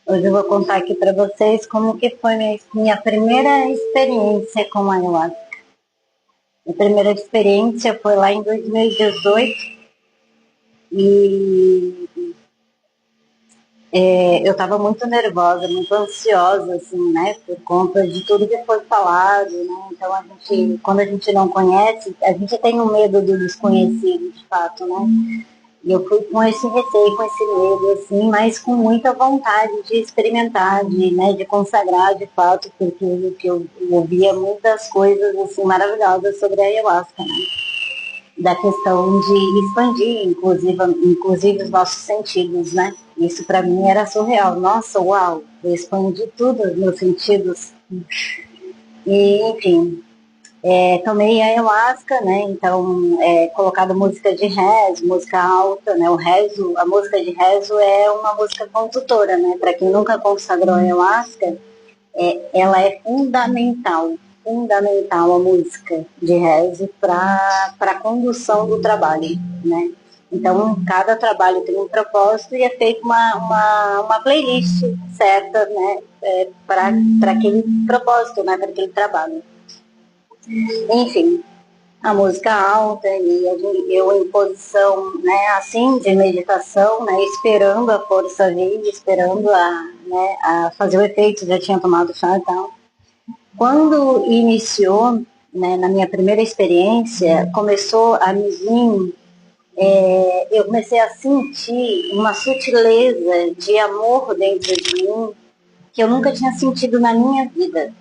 Hoje eu vou contar aqui para vocês como que foi minha primeira experiência com a ayahuasca. Minha primeira experiência foi lá em 2018 e eu estava muito nervosa, muito ansiosa, assim, né, por conta de tudo que foi falado, né. Então quando a gente não conhece, a gente tem um medo do desconhecido, de fato, né. E eu fui com esse receio, com esse medo, assim, mas com muita vontade de experimentar, de consagrar de fato, porque eu ouvia muitas coisas assim, maravilhosas sobre a ayahuasca, né? Da questão de expandir, inclusive os nossos sentidos, né? Isso para mim era surreal. Nossa, uau, eu expandi tudo, os meus sentidos. E, enfim, tomei ayahuasca, né? Então, colocado música de rezo, música alta, né? O rezo, a música de rezo é uma música condutora, né? Para quem nunca consagrou ayahuasca, ela é fundamental a música de rezo para a condução do trabalho, né? Então, cada trabalho tem um propósito e é feita uma playlist certa, né? Para aquele propósito, né? Para aquele trabalho. Enfim, a música alta e eu em posição, né, assim, de meditação, né, esperando a força vir, esperando a fazer o efeito, já tinha tomado chá e tal. Quando iniciou, né, na minha primeira experiência, começou a me vir, eu comecei a sentir uma sutileza de amor dentro de mim que eu nunca tinha sentido na minha vida.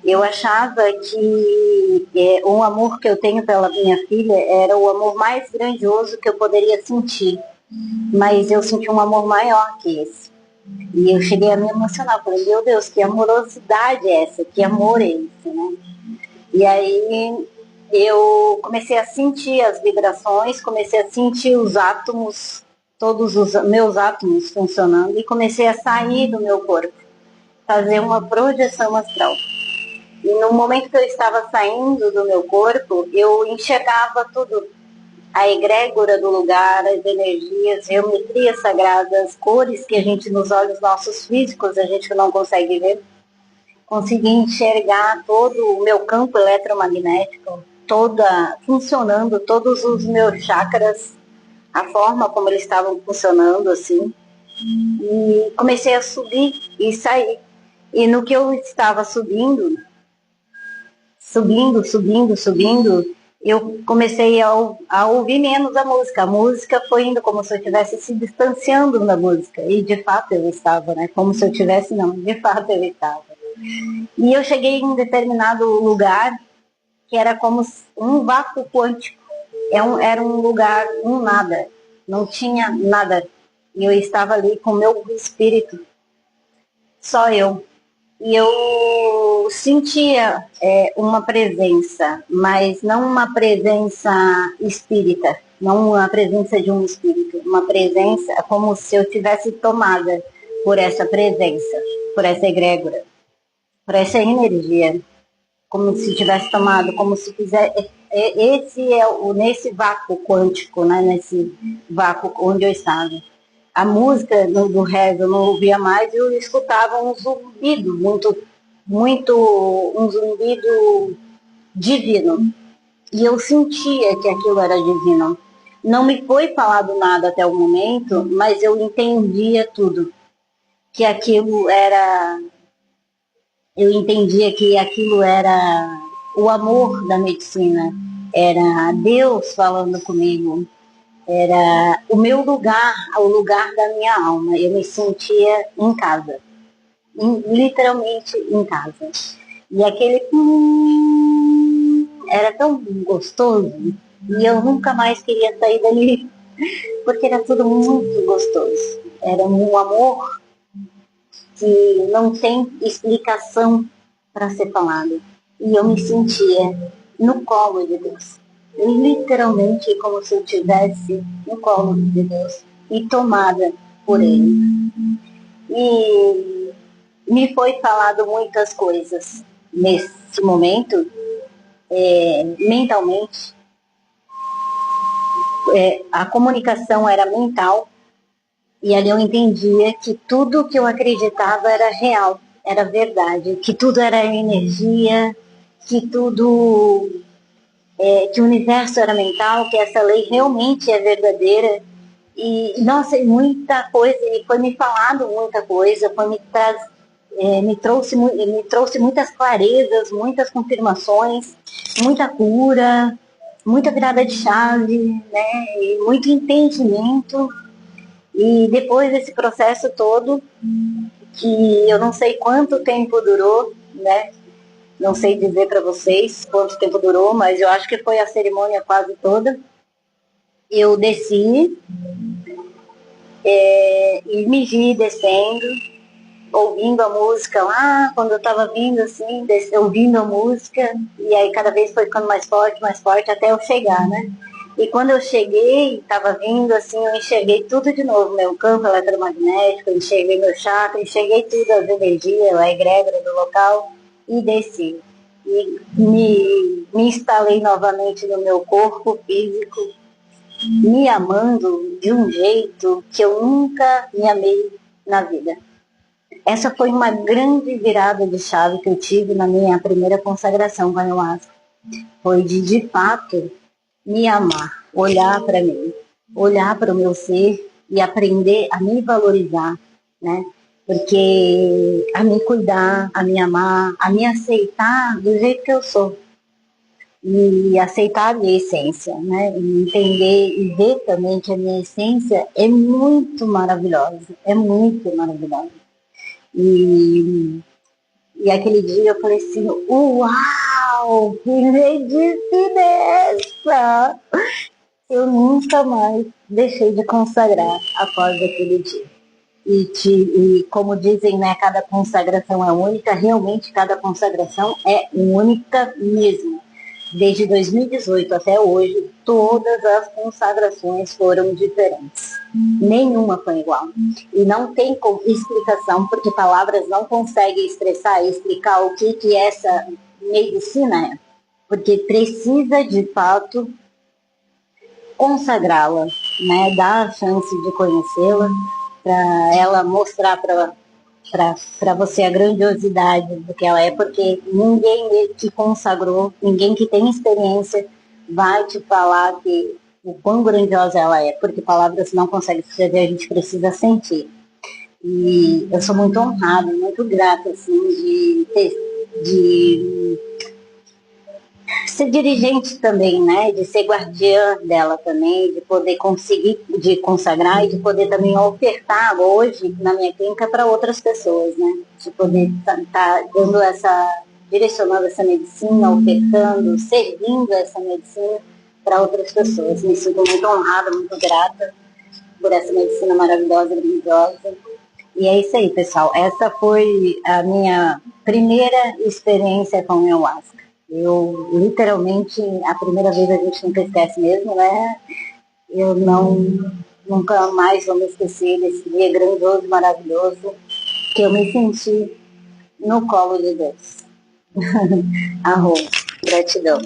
Eu achava que o amor que eu tenho pela minha filha era o amor mais grandioso que eu poderia sentir. Mas eu senti um amor maior que esse. E eu cheguei a me emocionar. Falei, meu Deus, que amorosidade é essa? Que amor é esse, né? E aí eu comecei a sentir as vibrações, comecei a sentir os átomos, todos os meus átomos funcionando, e comecei a sair do meu corpo, fazer uma projeção astral. E no momento que eu estava saindo do meu corpo, eu enxergava tudo. A egrégora do lugar, as energias, geometrias sagradas, cores que a gente, nos olhos nossos físicos, a gente não consegue ver. Consegui enxergar todo o meu campo eletromagnético, funcionando, todos os meus chakras, a forma como eles estavam funcionando, assim. E comecei a subir e sair. E no que eu estava subindo, eu comecei a ouvir menos a música. A música foi indo como se eu estivesse se distanciando da música. E de fato eu estava, né? Como se eu tivesse, não, de fato eu estava. E eu cheguei em um determinado lugar que era como um vácuo quântico. Era um lugar, um nada. Não tinha nada. E eu estava ali com o meu espírito. Só eu. E eu sentia uma presença, mas não uma presença espírita, não uma presença de um espírito, uma presença como se eu tivesse tomada por essa presença, por essa egrégora, por essa energia, como se tivesse tomado, como se fizesse. Esse é nesse vácuo quântico, né, nesse vácuo onde eu estava. A música do rezo eu não ouvia mais, eu escutava um zumbido um zumbido divino. E eu sentia que aquilo era divino. Não me foi falado nada até o momento, mas eu entendia tudo. Que aquilo era. Eu entendia que aquilo era o amor da medicina. Era Deus falando comigo. Era o meu lugar, o lugar da minha alma. Eu me sentia em casa, literalmente em casa. E aquele era tão gostoso e eu nunca mais queria sair dali, porque era tudo muito gostoso. Era um amor que não tem explicação para ser falado. E eu me sentia no colo de Deus. Literalmente como se eu estivesse no colo de Deus e tomada por Ele. E me foi falado muitas coisas nesse momento, mentalmente. A comunicação era mental E ali eu entendia que tudo que eu acreditava era real, era verdade, que tudo era energia, que tudo, que o universo era mental, que essa lei realmente é verdadeira. E, nossa, muita coisa, e foi me falado muita coisa, me trouxe muitas clarezas, muitas confirmações, muita cura, muita virada de chave, né? E muito entendimento. E depois desse processo todo, que eu não sei quanto tempo durou, né? Não sei dizer para vocês quanto tempo durou, mas eu acho que foi a cerimônia quase toda. Eu desci e me vi descendo, ouvindo a música lá, quando eu estava vindo assim, ouvindo a música, e aí cada vez foi ficando mais forte, até eu chegar, né? E quando eu cheguei, estava vindo assim, eu enxerguei tudo de novo, meu campo eletromagnético, enxerguei meu chakra, enxerguei tudo, as energias, a egrégora do local, e desci. E me instalei novamente no meu corpo físico, me amando de um jeito que eu nunca me amei na vida. Essa foi uma grande virada de chave que eu tive na minha primeira consagração com a ayahuasca. Foi de fato, me amar, olhar para mim, olhar para o meu ser e aprender a me valorizar, né? Porque a me cuidar, a me amar, a me aceitar do jeito que eu sou. E aceitar a minha essência, né? E entender e ver também que a minha essência é muito maravilhosa, é muito maravilhosa. E, e aquele dia eu falei assim, uau, que medicina é essa? Eu nunca mais deixei de consagrar após aquele dia. E como dizem, né, cada consagração é única, realmente cada consagração é única mesmo. Desde 2018 até hoje, todas as consagrações foram diferentes. Nenhuma foi igual. E não tem explicação, porque palavras não conseguem expressar e explicar o que essa medicina é. Porque precisa, de fato, consagrá-la, né? Dar a chance de conhecê-la, para ela mostrar para você a grandiosidade do que ela é, porque ninguém que consagrou, ninguém que tem experiência vai te falar que o quão grandiosa ela é, porque palavras não conseguem escrever, a gente precisa sentir. E eu sou muito honrada, muito grata, assim, de ser dirigente também, né? De ser guardiã dela também, de poder conseguir, de consagrar e de poder também ofertar hoje na minha clínica para outras pessoas, né? De poder estar dando direcionando essa medicina, ofertando, servindo essa medicina para outras pessoas. Me sinto muito honrada, muito grata por essa medicina maravilhosa, grandiosa. E é isso aí, pessoal. Essa foi a minha primeira experiência com o ayahuasca. Eu, literalmente, a primeira vez a gente nunca esquece mesmo, né? Eu nunca mais vou me esquecer desse dia grandioso, maravilhoso, que eu me senti no colo de Deus. Arroz, gratidão.